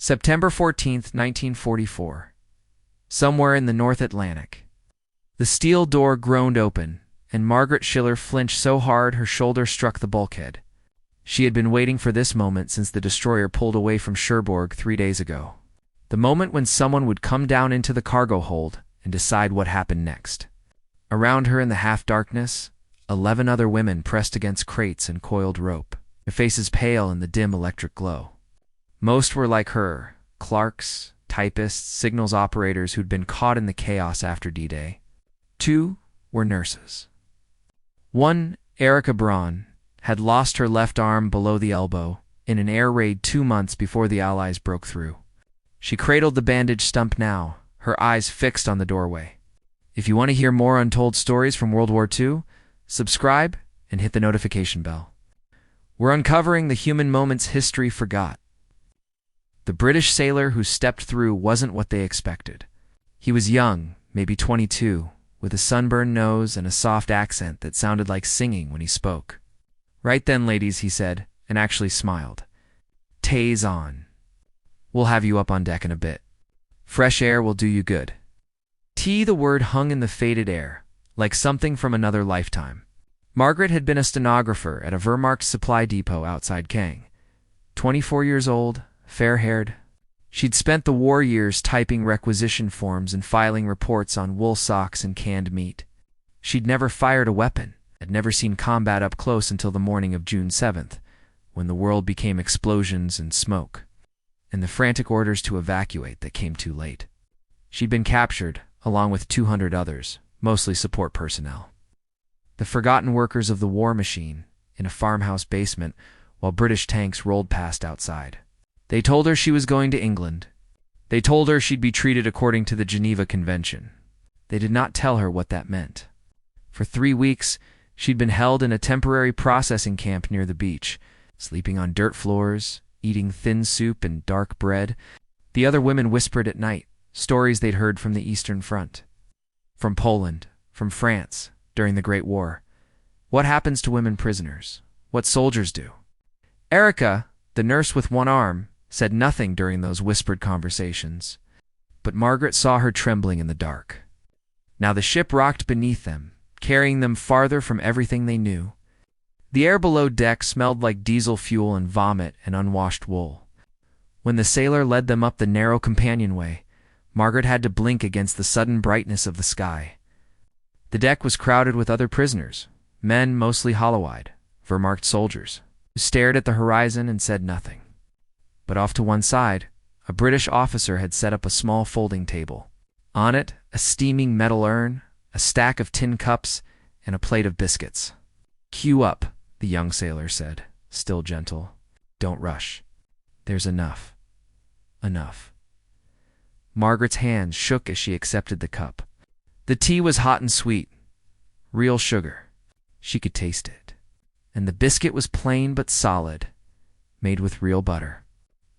September 14th, 1944. Somewhere in the North Atlantic. The steel door groaned open, and Margaret Schiller flinched so hard her shoulder struck the bulkhead. She had been waiting for this moment since the destroyer pulled away from Cherbourg 3 days ago. The moment when someone would come down into the cargo hold and decide what happened next. Around her in the half-darkness, 11 other women pressed against crates and coiled rope, their faces pale in the dim electric glow. Most were like her, clerks, typists, signals operators who'd been caught in the chaos after D-Day. 2 were nurses. One, Erica Braun, had lost her left arm below the elbow in an air raid 2 months before the Allies broke through. She cradled the bandaged stump now, her eyes fixed on the doorway. If you want to hear more untold stories from World War II, subscribe and hit the notification bell. We're uncovering the human moments history forgot. The British sailor who stepped through wasn't what they expected. He was young, maybe 22, with a sunburned nose and a soft accent that sounded like singing when he spoke. "Right then, ladies," he said, and actually smiled. "Tay's on. We'll have you up on deck in a bit. Fresh air will do you good." The word hung in the faded air, like something from another lifetime. Margaret had been a stenographer at a Wehrmacht supply depot outside Caen. 24 years old, fair-haired. She'd spent the war years typing requisition forms and filing reports on wool socks and canned meat. She'd never fired a weapon, had never seen combat up close until the morning of June 7th, when the world became explosions and smoke, and the frantic orders to evacuate that came too late. She'd been captured, along with 200 others, mostly support personnel. The forgotten workers of the war machine, in a farmhouse basement, while British tanks rolled past outside. They told her she was going to England. They told her she'd be treated according to the Geneva Convention. They did not tell her what that meant. For 3 weeks, she'd been held in a temporary processing camp near the beach, sleeping on dirt floors, eating thin soup and dark bread. The other women whispered at night, stories they'd heard from the Eastern Front. From Poland, from France, during the Great War. What happens to women prisoners? What soldiers do? Erica, the nurse with one arm, said nothing during those whispered conversations, but Margaret saw her trembling in the dark. Now the ship rocked beneath them, carrying them farther from everything they knew. The air below deck smelled like diesel fuel and vomit and unwashed wool. When the sailor led them up the narrow companionway, Margaret had to blink against the sudden brightness of the sky. The deck was crowded with other prisoners, men mostly hollow-eyed, Wehrmacht soldiers, who stared at the horizon and said nothing. But off to one side, a British officer had set up a small folding table. On it, a steaming metal urn, a stack of tin cups, and a plate of biscuits. "Queue up," the young sailor said, still gentle. "Don't rush. There's enough. Enough." Margaret's hands shook as she accepted the cup. The tea was hot and sweet. Real sugar. She could taste it. And the biscuit was plain but solid, made with real butter.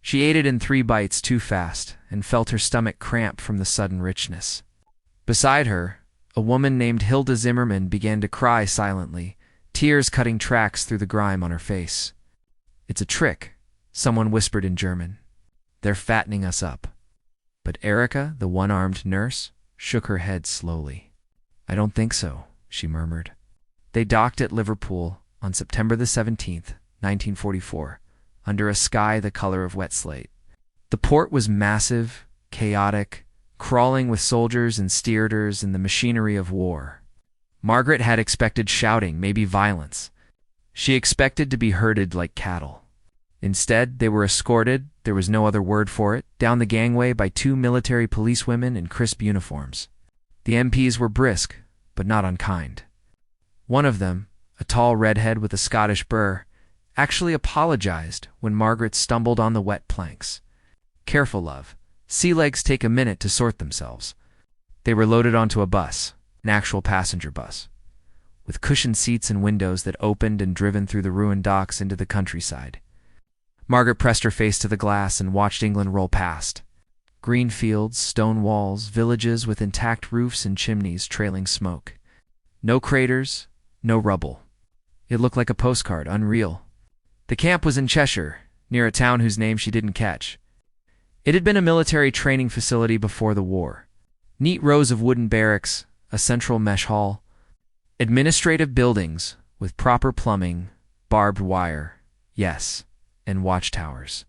She ate it in 3 bites too fast and felt her stomach cramp from the sudden richness. Beside her, a woman named Hilda Zimmerman began to cry silently, tears cutting tracks through the grime on her face. "It's a trick," someone whispered in German. "They're fattening us up." But Erica, the one-armed nurse, shook her head slowly. "I don't think so," she murmured. They docked at Liverpool on September the 17th, 1944, under a sky the color of wet slate. The port was massive, chaotic, crawling with soldiers and stevedores and the machinery of war. Margaret had expected shouting, maybe violence. She expected to be herded like cattle. Instead, they were escorted, there was no other word for it, down the gangway by 2 military policewomen in crisp uniforms. The MPs were brisk, but not unkind. One of them, a tall redhead with a Scottish burr, actually apologized when Margaret stumbled on the wet planks. "Careful, love. Sea legs take a minute to sort themselves." They were loaded onto a bus, an actual passenger bus, with cushioned seats and windows that opened and driven through the ruined docks into the countryside. Margaret pressed her face to the glass and watched England roll past. Green fields, stone walls, villages with intact roofs and chimneys trailing smoke. No craters, no rubble. It looked like a postcard, unreal. The camp was in Cheshire, near a town whose name she didn't catch. It had been a military training facility before the war. Neat rows of wooden barracks, a central mesh hall, administrative buildings with proper plumbing, barbed wire, yes, and watchtowers.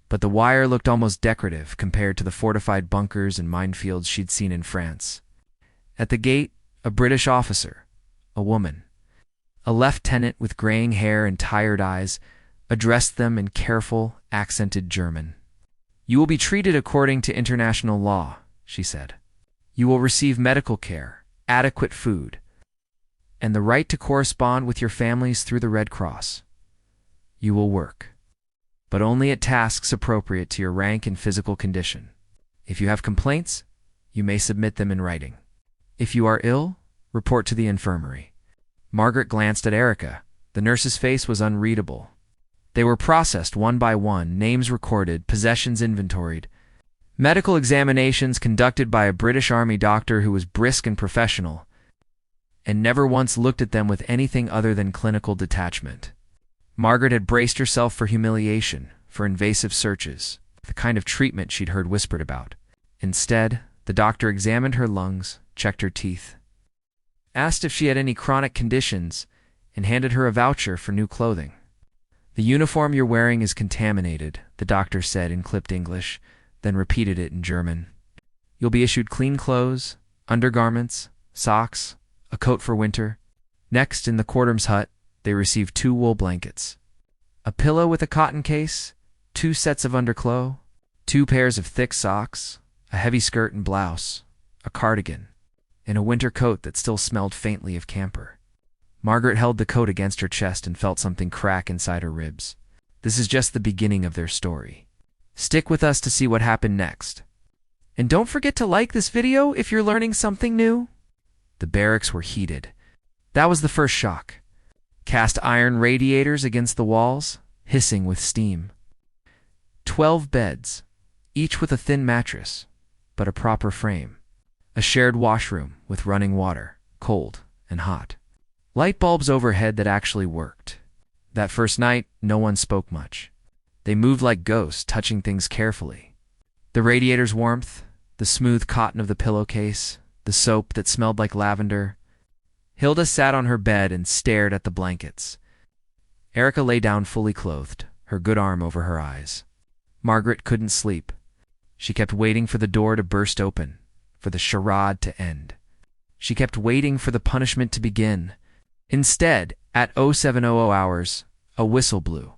But the wire looked almost decorative compared to the fortified bunkers and minefields she'd seen in France. At the gate, a British officer, a woman, a lieutenant with graying hair and tired eyes, addressed them in careful, accented German. "You will be treated according to international law," she said. "You will receive medical care, adequate food, and the right to correspond with your families through the Red Cross. You will work, but only at tasks appropriate to your rank and physical condition. If you have complaints, you may submit them in writing. If you are ill, report to the infirmary." Margaret glanced at Erica. The nurse's face was unreadable. They were processed one by one, names recorded, possessions inventoried. Medical examinations conducted by a British Army doctor who was brisk and professional, and never once looked at them with anything other than clinical detachment. Margaret had braced herself for humiliation, for invasive searches, the kind of treatment she'd heard whispered about. Instead, the doctor examined her lungs, checked her teeth, asked if she had any chronic conditions, and handed her a voucher for new clothing. "The uniform you're wearing is contaminated," the doctor said in clipped English, then repeated it in German. "You'll be issued clean clothes, undergarments, socks, a coat for winter." Next, in the quartermaster's hut, they received 2 wool blankets, a pillow with a cotton case, 2 sets of underclothes, 2 pairs of thick socks, a heavy skirt and blouse, a cardigan, and a winter coat that still smelled faintly of camphor. Margaret held the coat against her chest and felt something crack inside her ribs. This is just the beginning of their story. Stick with us to see what happened next. And don't forget to like this video if you're learning something new. The barracks were heated. That was the first shock. Cast iron radiators against the walls, hissing with steam. 12 beds, each with a thin mattress, but a proper frame. A shared washroom with running water, cold and hot. Light bulbs overhead that actually worked. That first night, no one spoke much. They moved like ghosts, touching things carefully. The radiator's warmth, the smooth cotton of the pillowcase, the soap that smelled like lavender. Hilda sat on her bed and stared at the blankets. Erica lay down fully clothed, her good arm over her eyes. Margaret couldn't sleep. She kept waiting for the door to burst open, for the charade to end. She kept waiting for the punishment to begin. Instead, at 0700 hours, a whistle blew.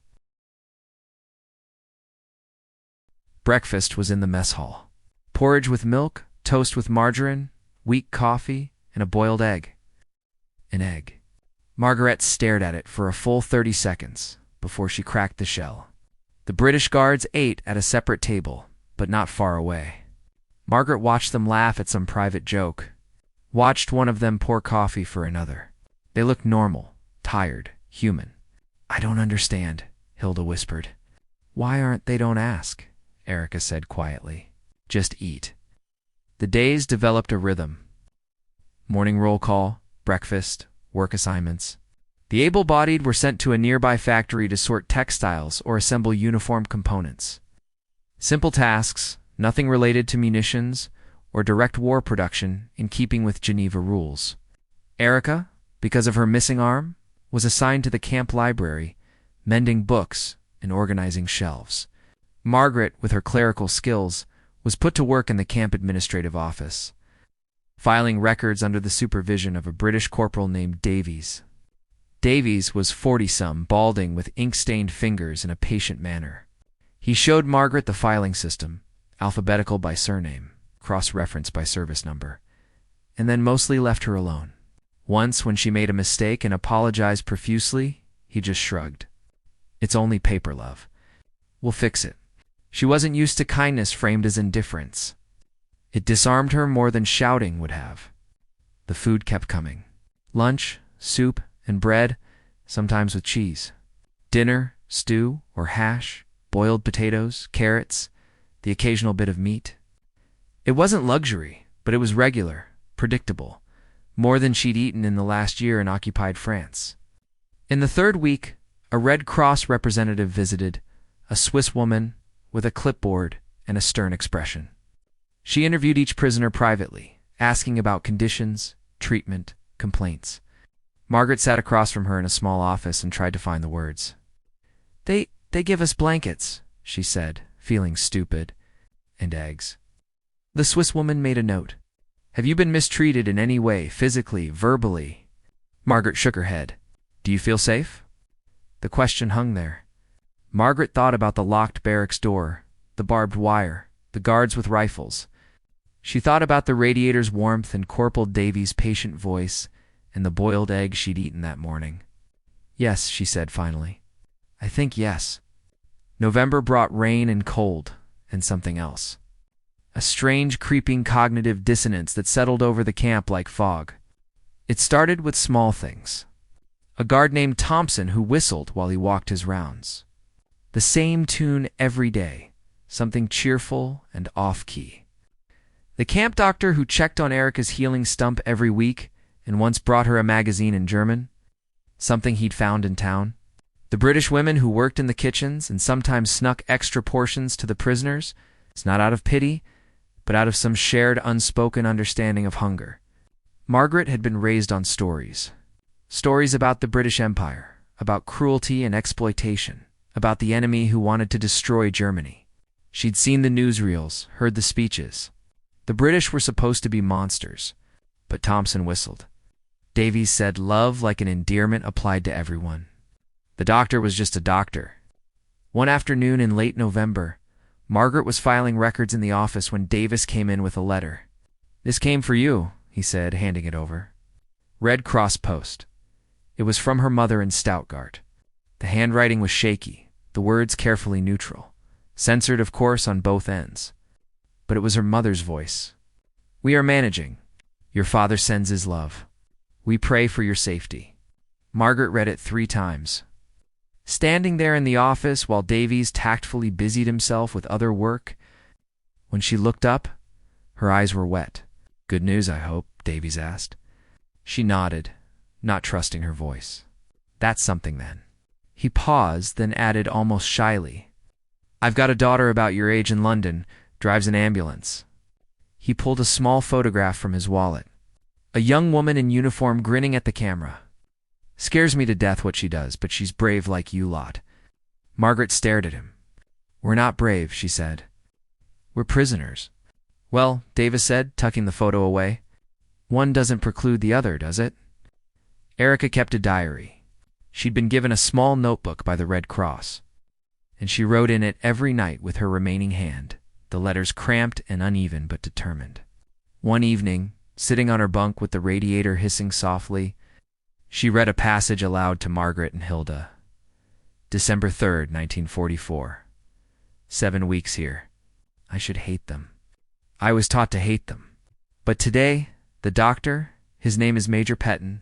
Breakfast was in the mess hall. Porridge with milk, toast with margarine, weak coffee, and a boiled egg. An egg. Margaret stared at it for a full 30 seconds before she cracked the shell. The British guards ate at a separate table, but not far away. Margaret watched them laugh at some private joke, watched one of them pour coffee for another. They looked normal, tired, human. "I don't understand," Hilda whispered. "Why aren't they? Don't ask," Erica said quietly. "Just eat." The days developed a rhythm. Morning roll call, breakfast, work assignments. The able-bodied were sent to a nearby factory to sort textiles or assemble uniform components. Simple tasks, nothing related to munitions or direct war production in keeping with Geneva rules. Erica, because of her missing arm, was assigned to the camp library, mending books and organizing shelves. Margaret, with her clerical skills, was put to work in the camp administrative office, filing records under the supervision of a British corporal named Davies. Davies was 40-some, balding with ink-stained fingers in a patient manner. He showed Margaret the filing system, alphabetical by surname, cross-referenced by service number, and then mostly left her alone. Once, when she made a mistake and apologized profusely, he just shrugged. "It's only paper, love. We'll fix it." She wasn't used to kindness framed as indifference. It disarmed her more than shouting would have. The food kept coming. Lunch, soup, and bread, sometimes with cheese. Dinner, stew or hash, boiled potatoes, carrots, the occasional bit of meat. It wasn't luxury, but it was regular, predictable, more than she'd eaten in the last year in occupied France. In the third week, a Red Cross representative visited, a Swiss woman with a clipboard and a stern expression. She interviewed each prisoner privately, asking about conditions, treatment, complaints. Margaret sat across from her in a small office and tried to find the words. They give us blankets, she said, feeling stupid, and eggs. The Swiss woman made a note. Have you been mistreated in any way, physically, verbally? Margaret shook her head. Do you feel safe? The question hung there. Margaret thought about the locked barracks door, the barbed wire, the guards with rifles. She thought about the radiator's warmth and Corporal Davies' patient voice and the boiled egg she'd eaten that morning. Yes, she said finally. I think yes. November brought rain and cold, and something else. A strange, creeping cognitive dissonance that settled over the camp like fog. It started with small things. A guard named Thompson who whistled while he walked his rounds. The same tune every day, something cheerful and off-key. The camp doctor who checked on Erica's healing stump every week and once brought her a magazine in German, something he'd found in town. The British women who worked in the kitchens and sometimes snuck extra portions to the prisoners, it's not out of pity, but out of some shared unspoken understanding of hunger. Margaret had been raised on stories. Stories about the British Empire, about cruelty and exploitation, about the enemy who wanted to destroy Germany. She'd seen the newsreels, heard the speeches. The British were supposed to be monsters, but Thompson whistled. Davies said love like an endearment applied to everyone. The doctor was just a doctor. One afternoon in late November, Margaret was filing records in the office when Davis came in with a letter. This came for you, he said, handing it over. Red Cross post. It was from her mother in Stuttgart. The handwriting was shaky, the words carefully neutral, censored, of course, on both ends. But it was her mother's voice. We are managing. Your father sends his love. We pray for your safety. Margaret read it 3 times. Standing there in the office while Davies tactfully busied himself with other work, when she looked up, her eyes were wet. Good news, I hope, Davies asked. She nodded, not trusting her voice. That's something then. He paused, then added almost shyly, I've got a daughter about your age in London, drives an ambulance. He pulled a small photograph from his wallet. A young woman in uniform grinning at the camera. Scares me to death what she does, but she's brave like you lot. Margaret stared at him. We're not brave, she said. We're prisoners. Well, Davis said, tucking the photo away. One doesn't preclude the other, does it? Erica kept a diary. She'd been given a small notebook by the Red Cross, and she wrote in it every night with her remaining hand, the letters cramped and uneven but determined. One evening, sitting on her bunk with the radiator hissing softly, she read a passage aloud to Margaret and Hilda. December 3rd, 1944. 7 weeks here. I should hate them. I was taught to hate them. But today, the doctor, his name is Major Petton,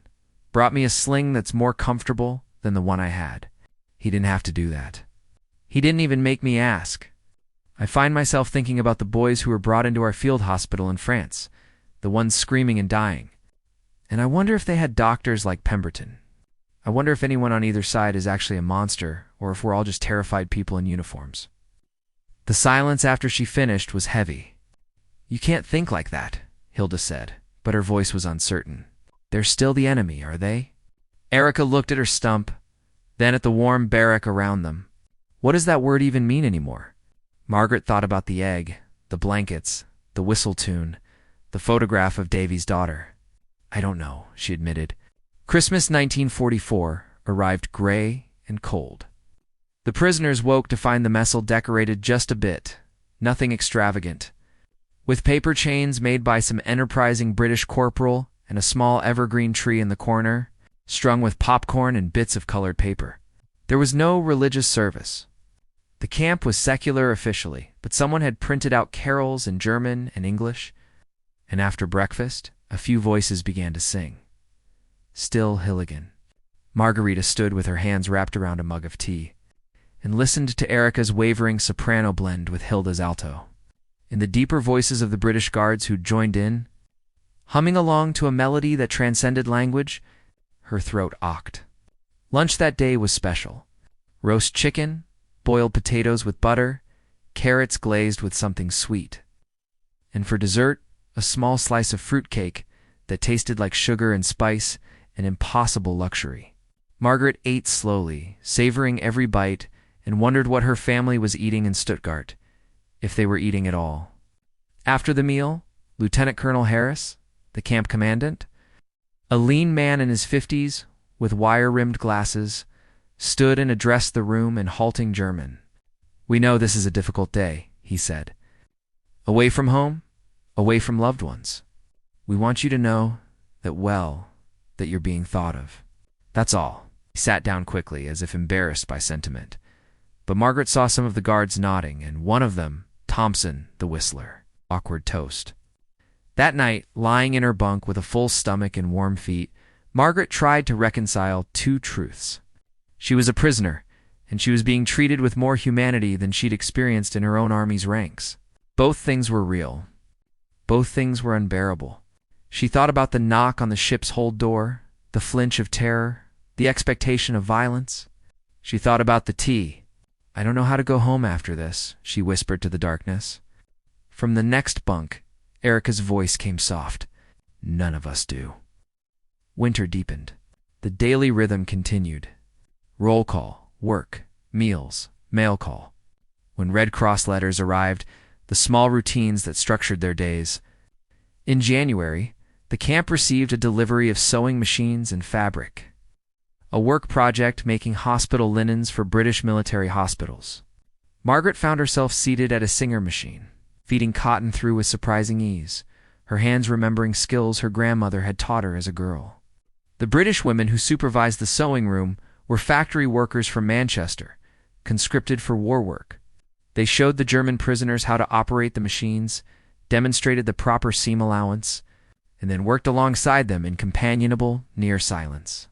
brought me a sling that's more comfortable than the one I had. He didn't have to do that. He didn't even make me ask. I find myself thinking about the boys who were brought into our field hospital in France, the ones screaming and dying. And I wonder if they had doctors like Pemberton. I wonder if anyone on either side is actually a monster, or if we're all just terrified people in uniforms. The silence after she finished was heavy. You can't think like that, Hilda said, but her voice was uncertain. They're still the enemy, are they? Erica looked at her stump, then at the warm barrack around them. What does that word even mean anymore? Margaret thought about the egg, the blankets, the whistle tune, the photograph of Davy's daughter. I don't know, she admitted. Christmas 1944 arrived gray and cold. The prisoners woke to find the messel decorated just a bit, nothing extravagant, with paper chains made by some enterprising British corporal and a small evergreen tree in the corner, strung with popcorn and bits of colored paper. There was no religious service. The camp was secular officially, but someone had printed out carols in German and English, and after breakfast, a few voices began to sing. Still Hilligan. Margarita stood with her hands wrapped around a mug of tea and listened to Erica's wavering soprano blend with Hilda's alto. In the deeper voices of the British guards who'd joined in, humming along to a melody that transcended language, her throat ocked. Lunch that day was special. Roast chicken, boiled potatoes with butter, carrots glazed with something sweet. And for dessert, a small slice of fruit cake that tasted like sugar and spice, an impossible luxury. Margaret ate slowly, savoring every bite, and wondered what her family was eating in Stuttgart, if they were eating at all. After the meal, Lieutenant Colonel Harris, the camp commandant, a lean man in his 50s with wire-rimmed glasses, stood and addressed the room in halting German. "We know this is a difficult day," he said. "Away from home, away from loved ones. We want you to know that you're being thought of. That's all." He sat down quickly, as if embarrassed by sentiment. But Margaret saw some of the guards nodding, and one of them, Thompson, the whistler. Awkward toast. That night, lying in her bunk with a full stomach and warm feet, Margaret tried to reconcile two truths. She was a prisoner, and she was being treated with more humanity than she'd experienced in her own army's ranks. Both things were real. Both things were unbearable. She thought about the knock on the ship's hold door, the flinch of terror, the expectation of violence. She thought about the tea. "I don't know how to go home after this," she whispered to the darkness. From the next bunk, Erica's voice came soft. "None of us do." Winter deepened. The daily rhythm continued. Roll call, work, meals, mail call. When Red Cross letters arrived, the small routines that structured their days. In January, the camp received a delivery of sewing machines and fabric. A work project making hospital linens for British military hospitals. Margaret found herself seated at a Singer machine, feeding cotton through with surprising ease, her hands remembering skills her grandmother had taught her as a girl. The British women who supervised the sewing room were factory workers from Manchester, conscripted for war work. They showed the German prisoners how to operate the machines, demonstrated the proper seam allowance, and then worked alongside them in companionable, near silence,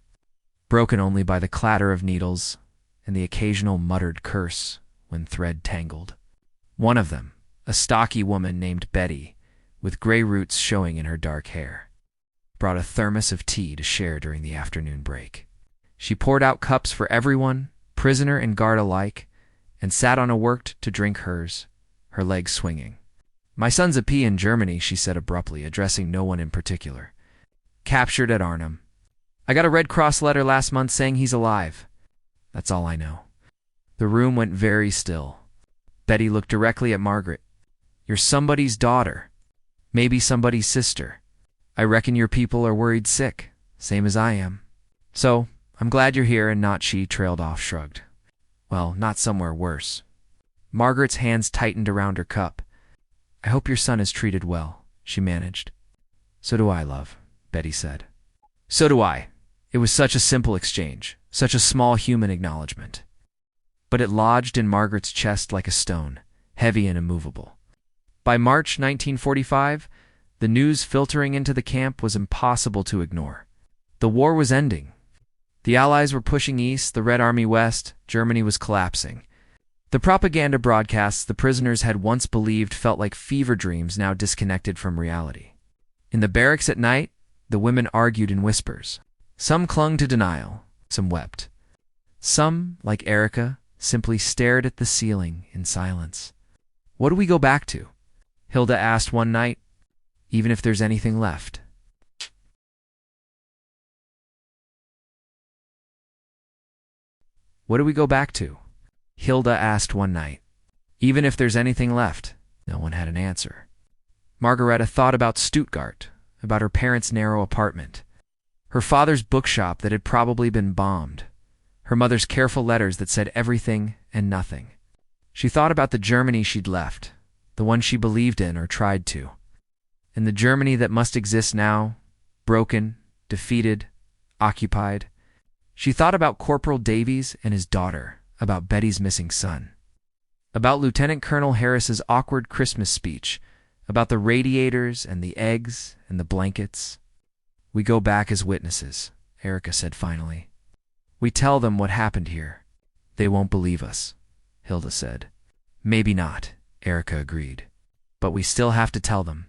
broken only by the clatter of needles and the occasional muttered curse when thread tangled. One of them, a stocky woman named Betty, with gray roots showing in her dark hair, brought a thermos of tea to share during the afternoon break. She poured out cups for everyone, prisoner and guard alike, and sat on a worked to drink hers, her legs swinging. "My son's a P in Germany," she said abruptly, addressing no one in particular. "Captured at Arnhem. I got a Red Cross letter last month saying he's alive. That's all I know." The room went very still. Betty looked directly at Margaret. "You're somebody's daughter. Maybe somebody's sister. I reckon your people are worried sick, same as I am. So, I'm glad you're here," and not she trailed off, shrugged. "Well, not somewhere worse." Margaret's hands tightened around her cup. "I hope your son is treated well," she managed. "So do I, love," Betty said. "So do I." It was such a simple exchange, such a small human acknowledgement. But it lodged in Margaret's chest like a stone, heavy and immovable. By March 1945, the news filtering into the camp was impossible to ignore. The war was ending. The Allies were pushing east, the Red Army west, Germany was collapsing. The propaganda broadcasts the prisoners had once believed felt like fever dreams now disconnected from reality. In the barracks at night, the women argued in whispers. Some clung to denial, some wept. Some, like Erica, simply stared at the ceiling in silence. "What do we go back to?" Hilda asked one night. "Even if there's anything left." "What do we go back to?" Hilda asked one night. Even if there's anything left, no one had an answer. Margareta thought about Stuttgart, about her parents' narrow apartment, her father's bookshop that had probably been bombed, her mother's careful letters that said everything and nothing. She thought about the Germany she'd left, the one she believed in or tried to, and the Germany that must exist now, broken, defeated, occupied. She thought about Corporal Davies and his daughter, about Betty's missing son, about Lieutenant Colonel Harris's awkward Christmas speech, about the radiators and the eggs and the blankets. "We go back as witnesses," Erica said finally. "We tell them what happened here. They won't believe us," Hilda said. "Maybe not," Erica agreed. "But we still have to tell them."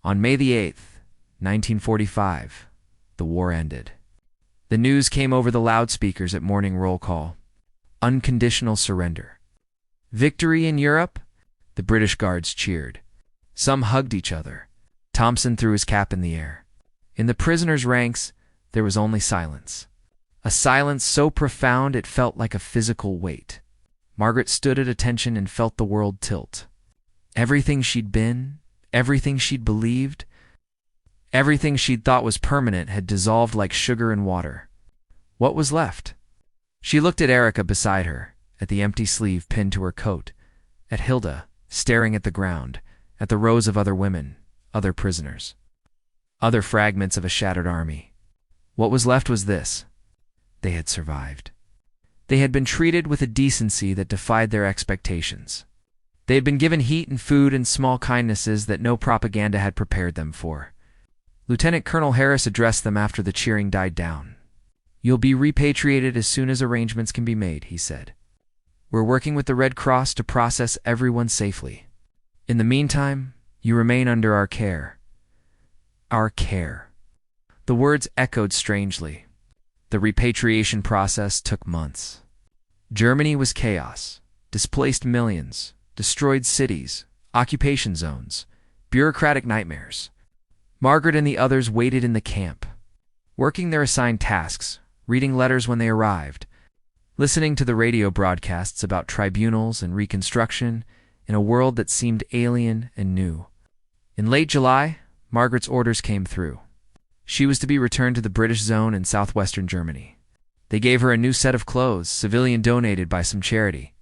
On May the 8th, 1945, the war ended. The news came over the loudspeakers at morning roll call. Unconditional surrender. Victory in Europe, The British guards cheered. Some hugged each other. Thompson threw his cap in the air. In the prisoners' ranks, there was only silence. A silence so profound it felt like a physical weight. Margaret stood at attention and felt the world tilt. Everything she'd been, everything she'd believed, everything she'd thought was permanent had dissolved like sugar in water. What was left? She looked at Erica beside her, at the empty sleeve pinned to her coat, at Hilda, staring at the ground, at the rows of other women, other prisoners, other fragments of a shattered army. What was left was this. They had survived. They had been treated with a decency that defied their expectations. They had been given heat and food and small kindnesses that no propaganda had prepared them for. Lieutenant Colonel Harris addressed them after the cheering died down. "You'll be repatriated as soon as arrangements can be made," he said. "We're working with the Red Cross to process everyone safely. In the meantime, you remain under our care." Our care. The words echoed strangely. The repatriation process took months. Germany was chaos, displaced millions, destroyed cities, occupation zones, bureaucratic nightmares. Margaret and the others waited in the camp, working their assigned tasks, reading letters when they arrived, listening to the radio broadcasts about tribunals and reconstruction in a world that seemed alien and new. In late July, Margaret's orders came through. She was to be returned to the British zone in southwestern Germany. They gave her a new set of clothes, civilian donated by some charity,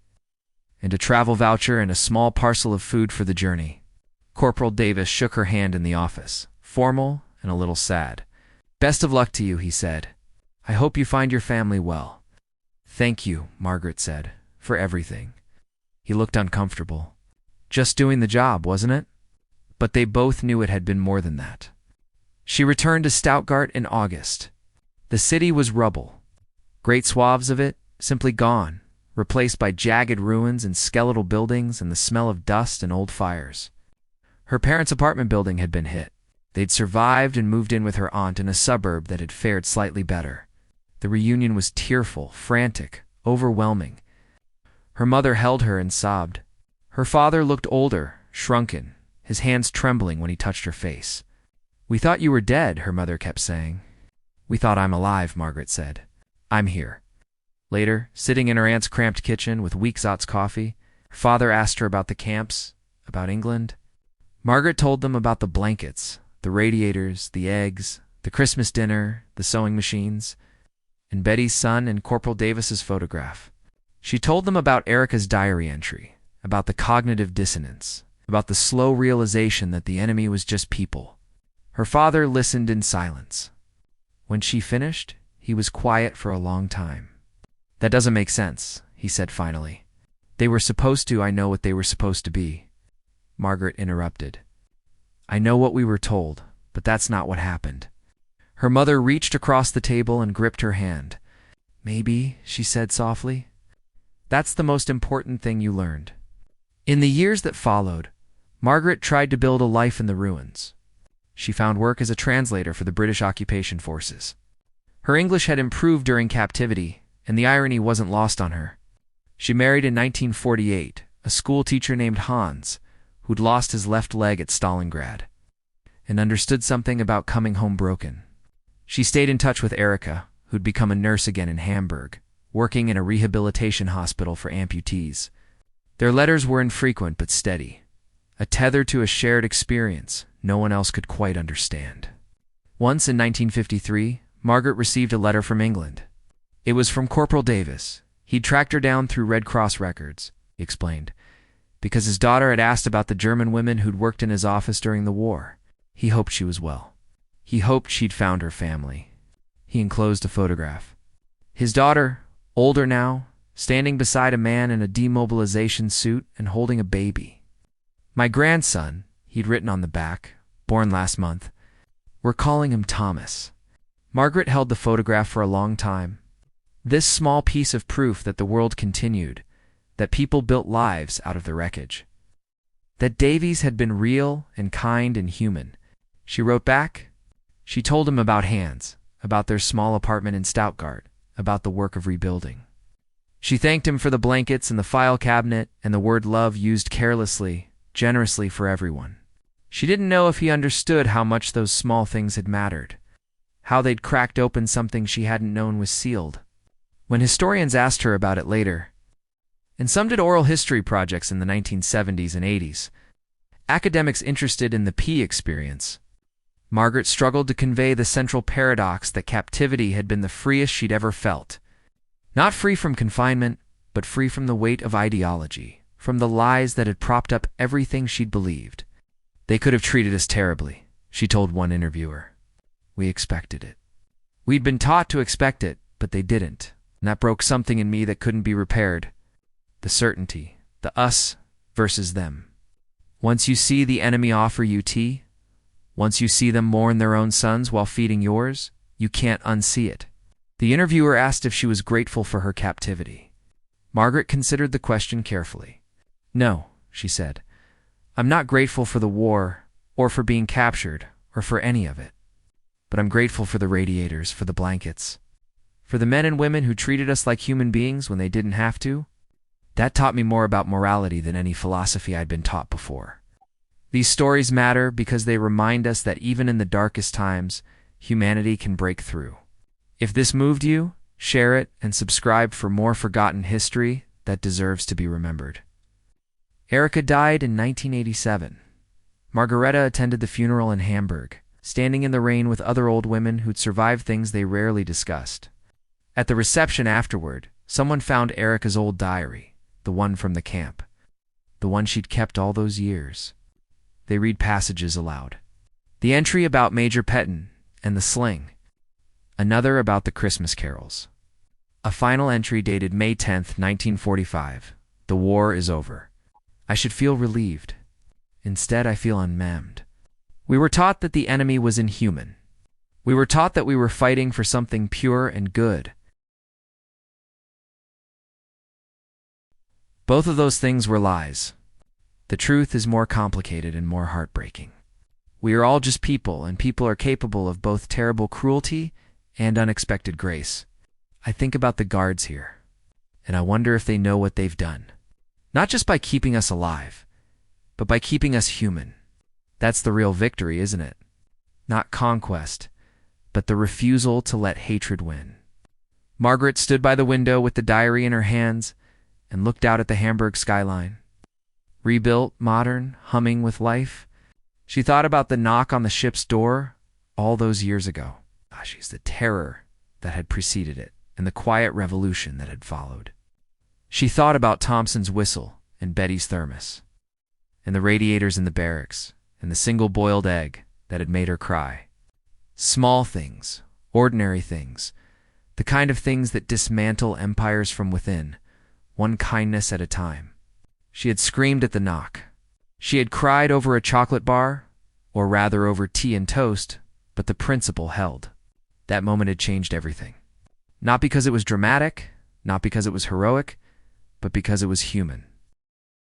and a travel voucher and a small parcel of food for the journey. Corporal Davis shook her hand in the office, formal and a little sad. "Best of luck to you," he said. "I hope you find your family well." "Thank you," Margaret said, "for everything." He looked uncomfortable. Just doing the job, wasn't it? But they both knew it had been more than that. She returned to Stuttgart in August. The city was rubble. Great swaths of it simply gone, replaced by jagged ruins and skeletal buildings and the smell of dust and old fires. Her parents' apartment building had been hit. They'd survived and moved in with her aunt in a suburb that had fared slightly better. The reunion was tearful, frantic, overwhelming. Her mother held her and sobbed. Her father looked older, shrunken, his hands trembling when he touched her face. "We thought you were dead," her mother kept saying. "We thought I'm alive," Margaret said. "I'm here." Later, sitting in her aunt's cramped kitchen with Weeksot's coffee, her father asked her about the camps, about England. Margaret told them about the blankets, the radiators, the eggs, the Christmas dinner, the sewing machines, and Betty's son and Corporal Davis's photograph. She told them about Erica's diary entry, about the cognitive dissonance, about the slow realization that the enemy was just people. Her father listened in silence. When she finished, he was quiet for a long time. "That doesn't make sense," he said finally. "They were supposed to, I know what they were supposed to be." Margaret interrupted. "I know what we were told, but that's not what happened." Her mother reached across the table and gripped her hand. "Maybe," she said softly. "That's the most important thing you learned." In the years that followed, Margaret tried to build a life in the ruins. She found work as a translator for the British occupation forces. Her English had improved during captivity, and the irony wasn't lost on her. She married in 1948 a school teacher named Hans, who'd lost his left leg at Stalingrad, and understood something about coming home broken. She stayed in touch with Erica, who'd become a nurse again in Hamburg, working in a rehabilitation hospital for amputees. Their letters were infrequent but steady, a tether to a shared experience no one else could quite understand. Once in 1953, Margaret received a letter from England. It was from Corporal Davis. He'd tracked her down through Red Cross records, he explained, because his daughter had asked about the German women who'd worked in his office during the war. He hoped she was well. He hoped she'd found her family. He enclosed a photograph. His daughter, older now, standing beside a man in a demobilization suit and holding a baby. "My grandson," he'd written on the back, born last month. "We're calling him Thomas." Margaret held the photograph for a long time. This small piece of proof that the world continued, that people built lives out of the wreckage. That Davies had been real and kind and human. She wrote back. She told him about Hans, about their small apartment in Stuttgart, about the work of rebuilding. She thanked him for the blankets and the file cabinet and the word love used carelessly, generously for everyone. She didn't know if he understood how much those small things had mattered, how they'd cracked open something she hadn't known was sealed. When historians asked her about it later, and some did oral history projects in the 1970s and 80s, academics interested in the P experience, Margaret struggled to convey the central paradox that captivity had been the freest she'd ever felt. Not free from confinement, but free from the weight of ideology, from the lies that had propped up everything she'd believed. They could have treated us terribly, she told one interviewer. We expected it. We'd been taught to expect it, but they didn't, and that broke something in me that couldn't be repaired. The certainty, the us versus them. Once you see the enemy offer you tea, once you see them mourn their own sons while feeding yours, you can't unsee it. The interviewer asked if she was grateful for her captivity. Margaret considered the question carefully. No, she said. I'm not grateful for the war, or for being captured, or for any of it. But I'm grateful for the radiators, for the blankets, for the men and women who treated us like human beings when they didn't have to. That taught me more about morality than any philosophy I'd been taught before. These stories matter because they remind us that even in the darkest times, humanity can break through. If this moved you, share it and subscribe for more forgotten history that deserves to be remembered. Erica died in 1987. Margareta attended the funeral in Hamburg, standing in the rain with other old women who'd survived things they rarely discussed. At the reception afterward, someone found Erica's old diary, the one from the camp, the one she'd kept all those years. They read passages aloud. The entry about Major Petton and the sling. Another about the Christmas carols. A final entry dated May 10th, 1945. The war is over. I should feel relieved. Instead, I feel unmanned. We were taught that the enemy was inhuman. We were taught that we were fighting for something pure and good. Both of those things were lies. The truth is more complicated and more heartbreaking. We are all just people, and people are capable of both terrible cruelty and unexpected grace. I think about the guards here, and I wonder if they know what they've done. Not just by keeping us alive, but by keeping us human. That's the real victory, isn't it? Not conquest, but the refusal to let hatred win. Margaret stood by the window with the diary in her hands and looked out at the Hamburg skyline. Rebuilt, modern, humming with life. She thought about the knock on the ship's door all those years ago. She's the terror that had preceded it and the quiet revolution that had followed. She thought about Thompson's whistle and Betty's thermos, and the radiators in the barracks, and the single boiled egg that had made her cry. Small things, ordinary things, the kind of things that dismantle empires from within, one kindness at a time. She had screamed at the knock. She had cried over a chocolate bar, or rather over tea and toast, but the principle held. That moment had changed everything. Not because it was dramatic, not because it was heroic, but because it was human.